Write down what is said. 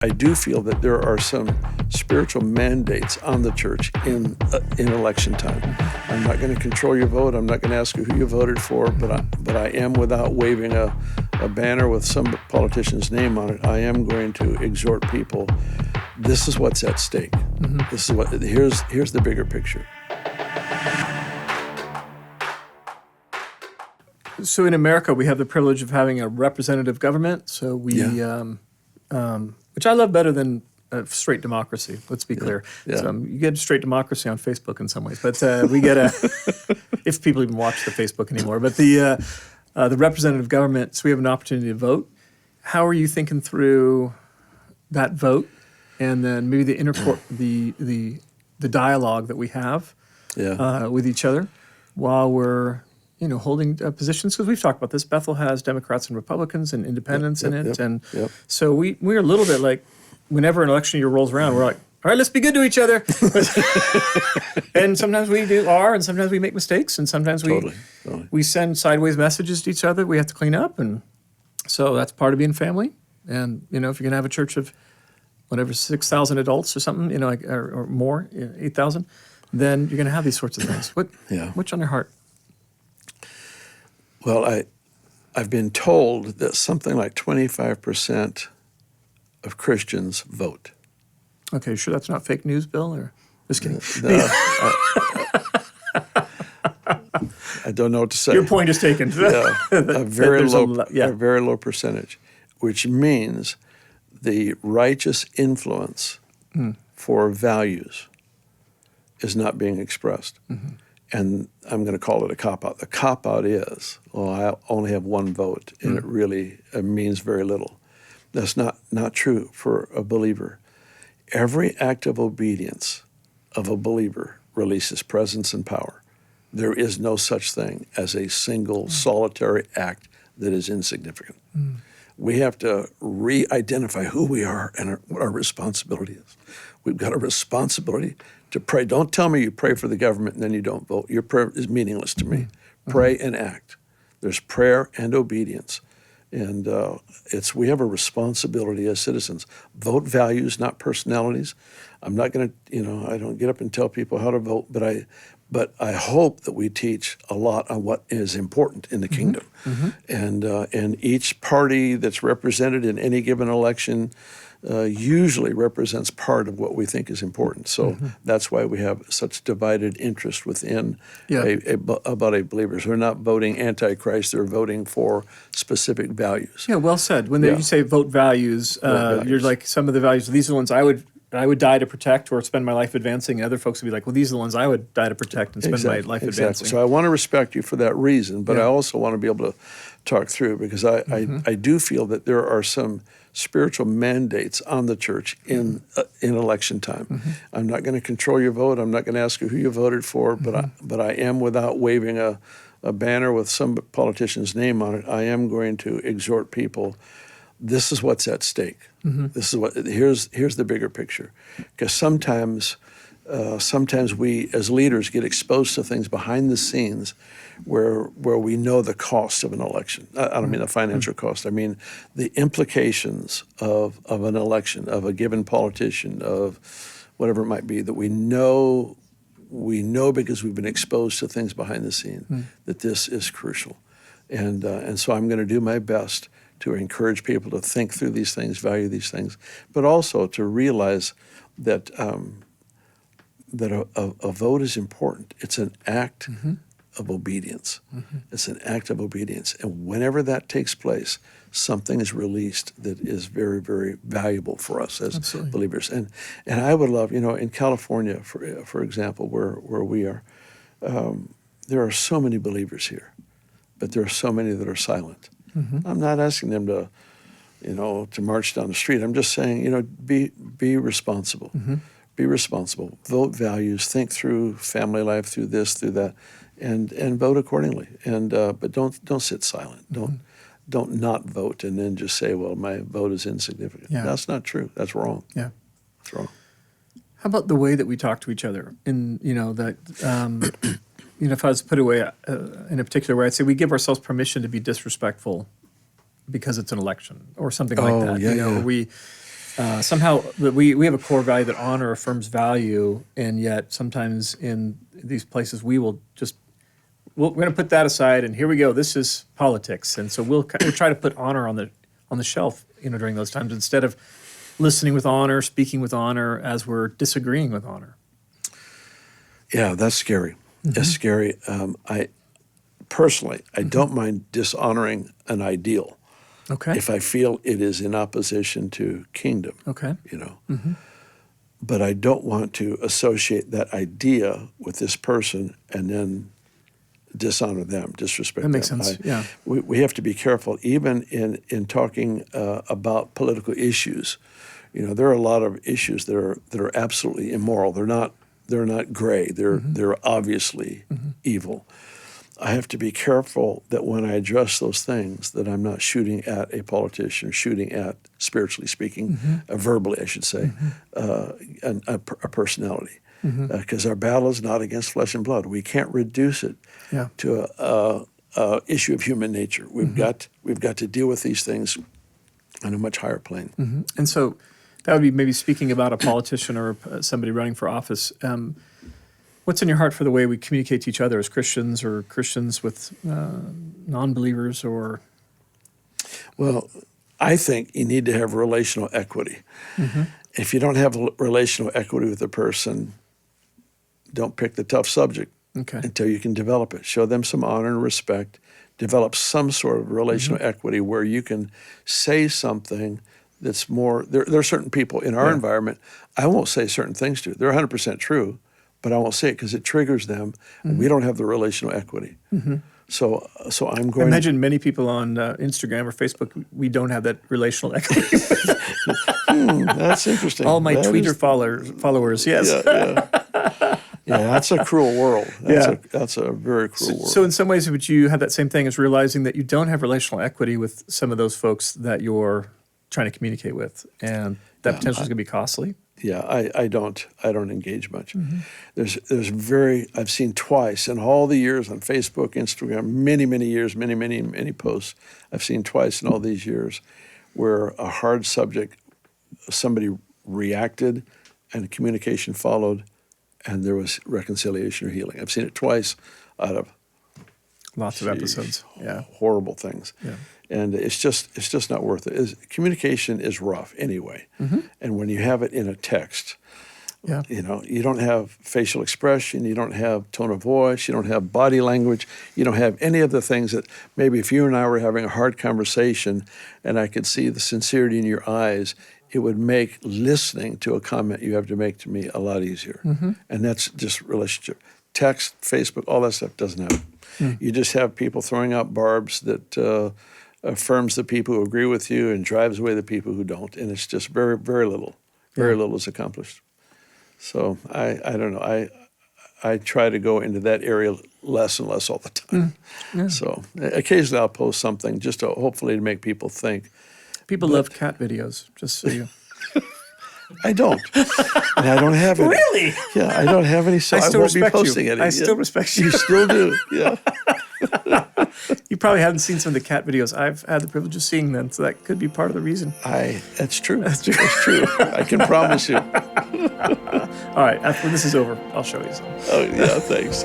I do feel that there are some spiritual mandates on the church in election time. I'm not going to control your vote. I'm not going to ask you who you voted for, but I am, without waving a banner with some politician's name on it, I am going to exhort people. This is what's at stake. This is what. Here's the bigger picture. So in America, we have the privilege of having a representative government. So we, which I love better than straight democracy. Let's be clear. Yeah. So, you get straight democracy on Facebook in some ways, but we get if people even watch the Facebook anymore. But the representative government. So we have an opportunity to vote. How are you thinking through that vote, and then maybe the dialogue that we have with each other while we're holding positions? Because we've talked about this. Bethel has Democrats and Republicans and independents in it. So we're a little bit like, whenever an election year rolls around, we're like, all right, let's be good to each other. And sometimes we and sometimes we make mistakes, and sometimes we send sideways messages to each other we have to clean up. And so that's part of being family. And, if you're going to have a church of whatever, 6,000 adults or something, or more, 8,000, then you're going to have these sorts of things. What's on your heart? Well, I've been told that something like 25% of Christians vote. Okay, sure that's not fake news, Bill? Or just kidding. No, I don't know what to say. Your point is taken. A very low percentage, which means the righteous influence for values is not being expressed. And I'm going to call it a cop-out. The cop-out is, I only have one vote, and it really means very little. That's not true for a believer. Every act of obedience of a believer releases presence and power. There is no such thing as a single solitary act that is insignificant. We have to re-identify who we are and what our responsibility is. We've got a responsibility to pray. Don't tell me you pray for the government and then you don't vote. Your prayer is meaningless to me. Pray and act. There's prayer and obedience. And we have a responsibility as citizens. Vote values, not personalities. I'm not going to, I don't get up and tell people how to vote, but I hope that we teach a lot on what is important in the kingdom. And each party that's represented in any given election usually represents part of what we think is important. So that's why we have such divided interest within about a believers. They're not voting anti-Christ, they're voting for specific values. Yeah, well said. When you say vote values, you're like, some of the values, these are the ones I would die to protect or spend my life advancing, and other folks would be like, well, these are the ones I would die to protect and spend my life advancing. So I want to respect you for that reason, but I also want to be able to talk through, because I do feel that there are some spiritual mandates on the church in election time. I'm not going to control your vote. I'm not going to ask you who you voted for, but I am, without waving a banner with some politician's name on it, I am going to exhort people. This is what's at stake. This is here's the bigger picture. Because sometimes we as leaders get exposed to things behind the scenes where we know the cost of an election. I don't mean the financial cost. I mean the implications of an election, of a given politician, of whatever it might be, that we know because we've been exposed to things behind the scene that this is crucial. And so I'm going to do my best to encourage people to think through these things, value these things, but also to realize that a vote is important. It's an act of obedience. It's an act of obedience. And whenever that takes place, something is released that is very, very valuable for us as believers. And I would love, in California, for example, where we are, there are so many believers here, but there are so many that are silent. I'm not asking them to, to march down the street. I'm just saying, be responsible. Be responsible. Vote values. Think through family life, through this, through that, and vote accordingly. And but don't sit silent. Don't not vote and then just say, well, my vote is insignificant. That's not true. That's wrong. Yeah, it's wrong. How about the way that we talk to each other? If I was to put it away in a particular way, I'd say we give ourselves permission to be disrespectful because it's an election or something like that. somehow we have a core value that honor affirms value, and yet sometimes in these places we're going to put that aside, and here we go. This is politics, and so we'll try to put honor on the shelf, during those times, instead of listening with honor, speaking with honor as we're disagreeing with honor. Yeah, that's scary. Mm-hmm. It's scary. I don't mind dishonoring an ideal. Okay. If I feel it is in opposition to kingdom. Okay. Mm-hmm. But I don't want to associate that idea with this person and then dishonor them, disrespect them. That makes sense. Yeah. We have to be careful, even in talking about political issues. There are a lot of issues that are absolutely immoral. They're not gray. They're obviously evil. I have to be careful that when I address those things, that I'm not shooting at a politician, shooting at, spiritually speaking, verbally, I should say, a personality. Because our battle is not against flesh and blood. We can't reduce it to a issue of human nature. We've got to deal with these things on a much higher plane. And so that would be maybe speaking about a politician or somebody running for office. What's in your heart for the way we communicate to each other as Christians, or Christians with non-believers? Or well, I think you need to have relational equity. If you don't have relational equity with a person, don't pick the tough subject until you can develop it. Show them some honor and respect. Develop some sort of relational equity where you can say something that's more. There are certain people in our environment I won't say certain things to. They're 100% true, but I won't say it because it triggers them, and we don't have the relational equity. So I'm going. I imagine many people on Instagram or Facebook, we don't have that relational equity. That's interesting. All my Twitter followers, yes. Yeah, that's a cruel world. That's a very cruel world. So in some ways, would you have that same thing as realizing that you don't have relational equity with some of those folks that you're trying to communicate with, and that potentially is going to be costly? Yeah, I don't engage much. I've seen twice in all the years on Facebook, Instagram, many years, many posts. I've seen twice in all these years where a hard subject, somebody reacted and communication followed, and there was reconciliation or healing. I've seen it twice out of lots of episodes. Yeah, horrible things. Yeah. And it's just not worth it. Communication is rough anyway. And when you have it in a text, you don't have facial expression, you don't have tone of voice, you don't have body language, you don't have any of the things that maybe if you and I were having a hard conversation and I could see the sincerity in your eyes, it would make listening to a comment you have to make to me a lot easier. And that's just relationship. Text, Facebook, all that stuff doesn't happen. You just have people throwing out barbs that affirms the people who agree with you and drives away the people who don't. And it's just very little. Very little is accomplished. So I don't know. I try to go into that area less and less all the time. So occasionally I'll post something just to hopefully to make people think. People love cat videos, just so you... I don't. And I don't have any. Really? Yeah, I don't have any, so I won't be posting any. I still respect you. You still do, yeah. You probably haven't seen some of the cat videos. I've had the privilege of seeing them, so that could be part of the reason. That's true. That's true. I can promise you. All right, after this is over, I'll show you some. Oh, yeah, thanks.